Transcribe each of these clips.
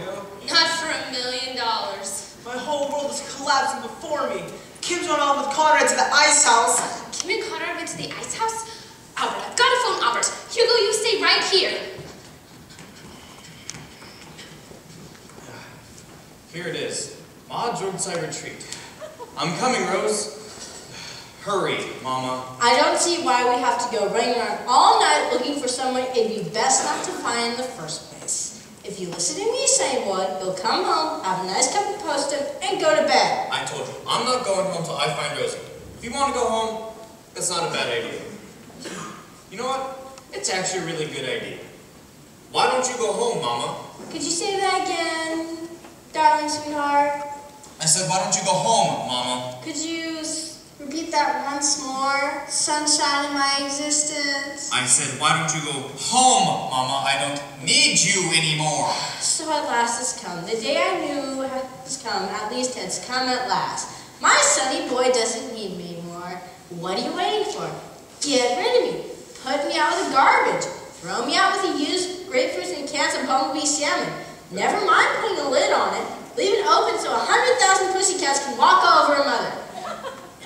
ago. Not for $1 million. My whole world is collapsing before me. Kim's run off with Conrad to the ice house. Kim and Conrad went to the ice house? Albert, I've got to phone Albert. Hugo, you stay right here. Here it is. Maud's roadside retreat. I'm coming, Rose. Hurry, Mama. I don't see why we have to go running around all night looking for someone it'd be best not to find in the first place. If you listen to me say what, you'll come home, have a nice cup of post-it, and go to bed. I told you, I'm not going home till I find Rosie. If you want to go home, that's not a bad idea. You know what? It's actually a really good idea. Why don't you go home, Mama? Could you say that again, darling sweetheart? I said, why don't you go home, Mama? Could you repeat that once more? Sunshine in my existence. I said, why don't you go home, Mama? I don't need you anymore. So at last it's come. The day I knew has come. At least it's come at last. My sonny boy doesn't need me anymore. What are you waiting for? Get rid of me. Put me out with the garbage. Throw me out with the used grapefruits and cans of bumblebee salmon. Never mind putting a lid on it. Leave it open so 100,000 pussycats can walk all over a mother.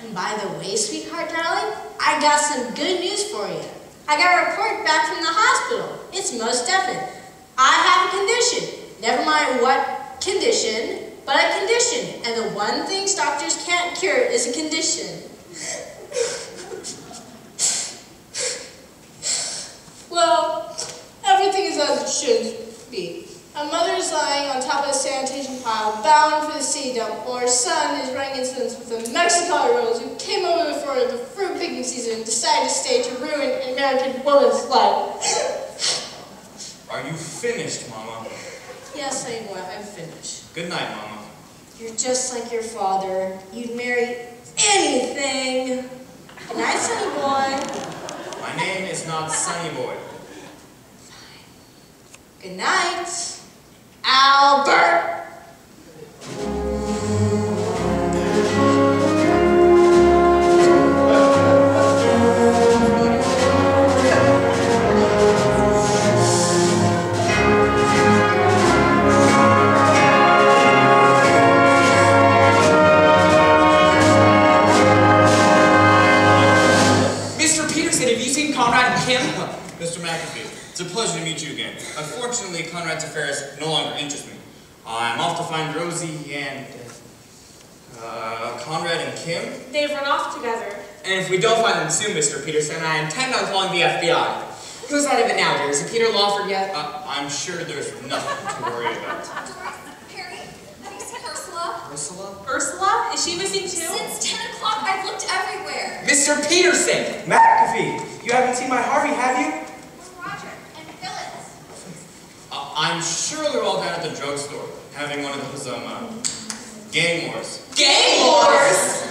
And by the way, sweetheart, darling, I got some good news for you. I got a report back from the hospital. It's most definite. I have a condition. Never mind what condition, but a condition. And the one thing doctors can't cure is a condition. Well, everything is as it should be. A mother is lying on top of a sanitation pile, bound for the city dump, while her son is running incidents with the Mexican girls who came over for the fruit picking season and decided to stay to ruin an American woman's life. Are you finished, Mama? Yes, I'm finished. Good night, Mama. You're just like your father. You'd marry anything. Good night, sonny boy. My name is not Sonny Boy. Good night, Albert. Mr. Peterson, have you seen Conrad and Kim? Mr. McAfee, it's a pleasure to meet you again. Unfortunately, Conrad's affairs no longer interest me. I'm off to find Rosie and... Conrad and Kim? They've run off together. And if we don't find them soon, Mr. Peterson, I intend on calling the FBI. Who's out of it now, dear? Is it Peter Lawford yet? I'm sure there's nothing to worry about. Perry, have you seen Ursula? Ursula? Ursula? Is she missing too? Since 10 o'clock, I've looked everywhere. Mr. Peterson! McAfee, you haven't seen my Harvey, have you? Where's Roger and Phyllis? I'm sure they're all down at the drugstore, having one of those, gang wars. Gang wars!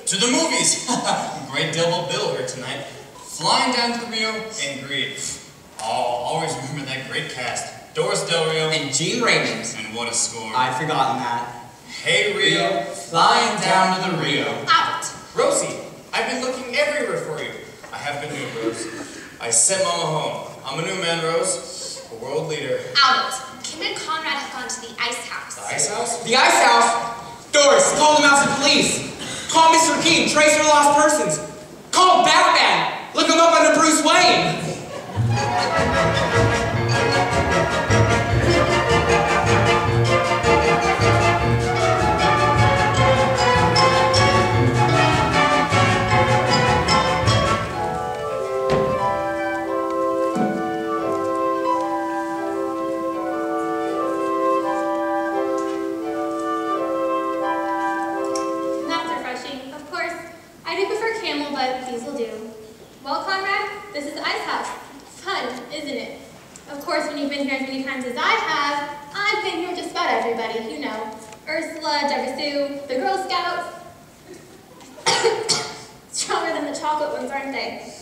To the movies! Great double bill here tonight. Flying down to Rio and Greece. I'll always remember that great cast. Doris Del Rio, and Jean Raymond. and what a score. I'd forgotten that. Hey Rio, flying down to the Rio. Albert. Rosie, I've been looking everywhere for you. I have good news, Rose. I sent Mama home. I'm a new man, Rose. A world leader. Albert, Kim and Conrad have gone to the ice house. The ice house? The ice house? Doris, call the mountain police. Call Mr. King, trace for lost persons. Call Batman. Look him up under Bruce Wayne. That's refreshing. Of course, I do prefer camel, but these will do. Well, Conrad, this is the ice house. Fun, isn't it? Of course, when you've been here as many times as I have, I've been here with just about everybody, you know. Ursula, Deborah Sue, the Girl Scouts. Stronger than the chocolate ones, aren't they?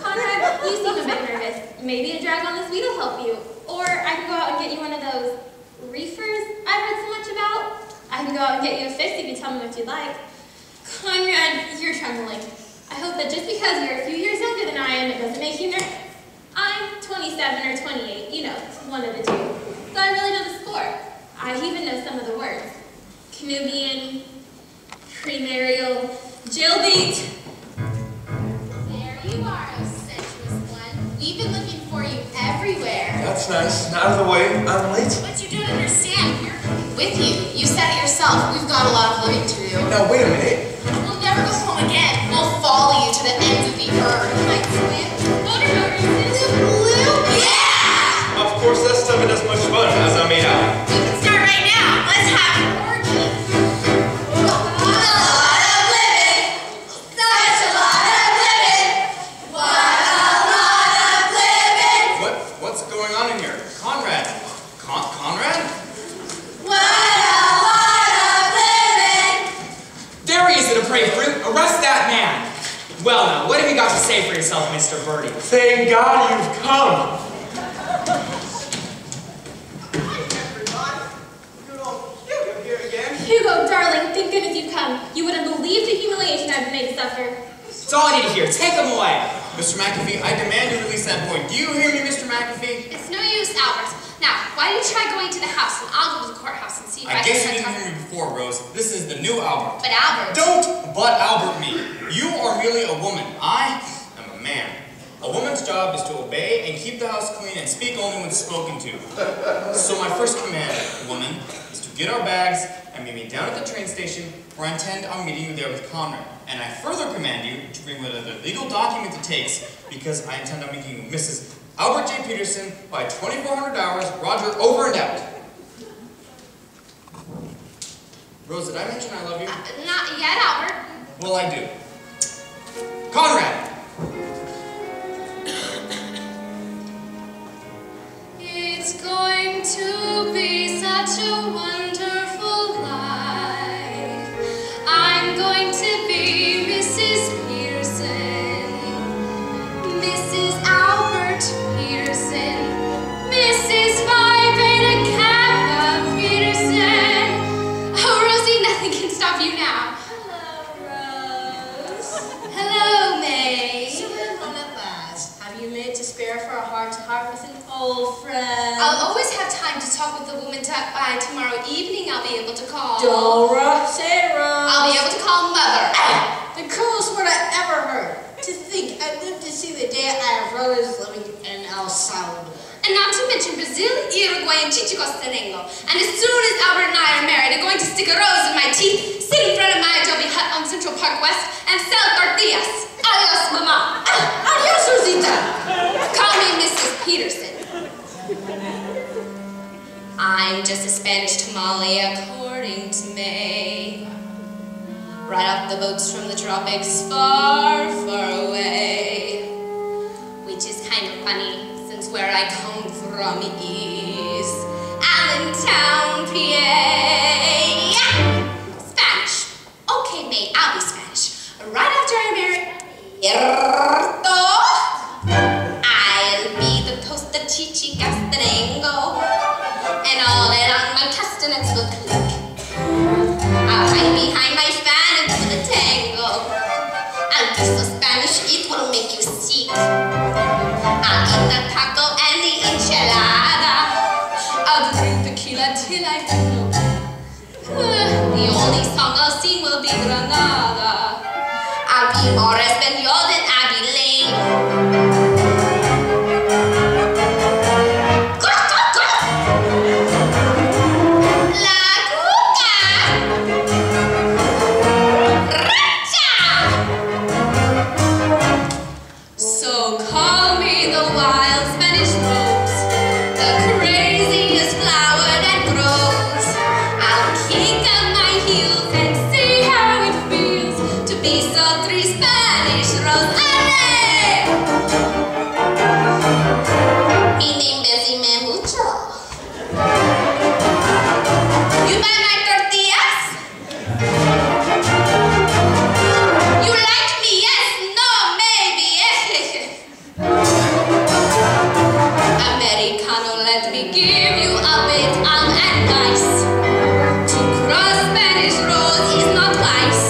Conrad, you seem a bit nervous. Maybe a drag on this weed will help you. Or I can go out and get you one of those reefers I've heard so much about. I can go out and get you a fix if you tell me what you'd like. Conrad, you're trembling. I hope that just because you're a few years younger than I am, it doesn't make you nervous. I'm 27 or 28, you know, one of the two. So I really know the score. I even know some of the words. Canubian, premarial, jailbeat. There you are, oh sensuous one. We've been looking for you everywhere. That's nice. Out of the way. I'm late. But you don't understand. We're with you. You said it yourself. We've got a lot of living to do. Now, wait a minute. We'll never go home again. We'll follow you to the ends of the earth. Like swim, motor blue. Yeah! Of course, that stuff isn't as much fun as I made out. We can start right now. Let's have an orgy. What a lot of living. Such a lot of living. What a lot of living. What's going on in here? Conrad? Conrad? What a lot of living. There he is, the depraved brute. Arrest that man. Well now, what have you got to say for yourself, Mr. Birdie? Thank God you've come. Hugo, darling, thank goodness you've come. You wouldn't believe the humiliation I've been made to suffer. It's all I need to hear. Take him away. Mr. McAfee, I demand you release that boy. Do you hear me, Mr. McAfee? It's no use, Albert. Now, why don't you try going to the house and I'll go to the courthouse and see if I I guess you can didn't hear me before, Rose. This is the new Albert. But Albert. Don't but Albert me. You are merely a woman. I am a man. A woman's job is to obey and keep the house clean and speak only when spoken to. So my first command, woman, is to get our bags and meet me down at the train station where I intend on meeting you there with Conrad. And I further command you to bring whatever legal document it takes because I intend on making you Mrs. Albert J. Peterson by 2400 hours. Roger, over and out. Rose, did I mention I love you? Not yet, Albert. Well, I do. Conrad! It's going to be such a wonderful life. I'm going to be Mrs. Peterson, Mrs. Albert Peterson, Mrs. Phi Beta Kappa Peterson. Oh, Rosie, nothing can stop you now. Hello, Rose. Hello, May. So we're home at last. Have you made to spare for a heart-to-heart with an old friend? I'll always have time to talk with the woman by tomorrow evening. I'll be able to call. Dora, say it, Rose. I'll be able to call Mother. The coolest word I ever heard. To think I lived to see the day I have relatives living in El Salvador. And not to mention Brazil, Uruguay, and Chico Serengo. And as soon as Albert and I are married, I'm going to stick a rose in my teeth, sit in front of my adobe hut on Central Park West, and sell tortillas. Adios, Mama. Adios, Rosita. Call me Mrs. Peterson. I'm just a Spanish tamale, according to May. Right off the boats from the tropics, far, far away. Which is kind of funny, since where I come from is Allentown, PA. Spanish. Okay, May, I'll be Spanish. Right after I marry I'll be the posta chichi castanengo. and it's good click. I'll hide behind my fan and do the tango. I'll be so Spanish it will make you sick. I'll eat the taco and the enchilada. I'll drink tequila till I feel the only song I'll sing will be Granada. I'll be more Espanol than Abby Lane. La cuca. Racha. So call me the wild Spanish rose, the craziest flower that grows. I'll kick up my heels and see how it feels to be sultry Spanish rose. Mi name is Ime Mucho. You buy my tortillas? You like me? Yes, no, maybe. Americano, let me give you a bit of advice. To cross Spanish road is not wise.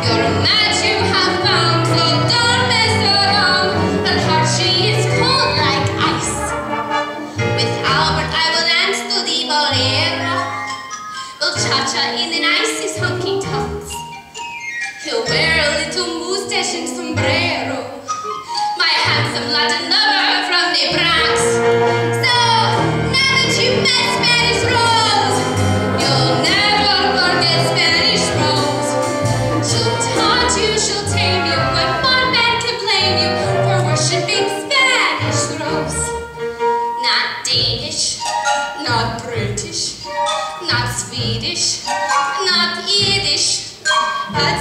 You're a match you have found, so don't mess around. Her heart, she is cold like ice. With Albert, I will dance to the bolero. We'll cha-cha in the nicest honky tonks. He'll wear a little mustache and sombrero. My handsome Latin lover from the Bronx. So, now that you've met Spanish Rose, you'll never forget Spanish Rose. She'll taunt you, she'll tame you, but one man can blame you for worshipping Spanish Rose. Not Danish, not British, not Swedish, not Yiddish, but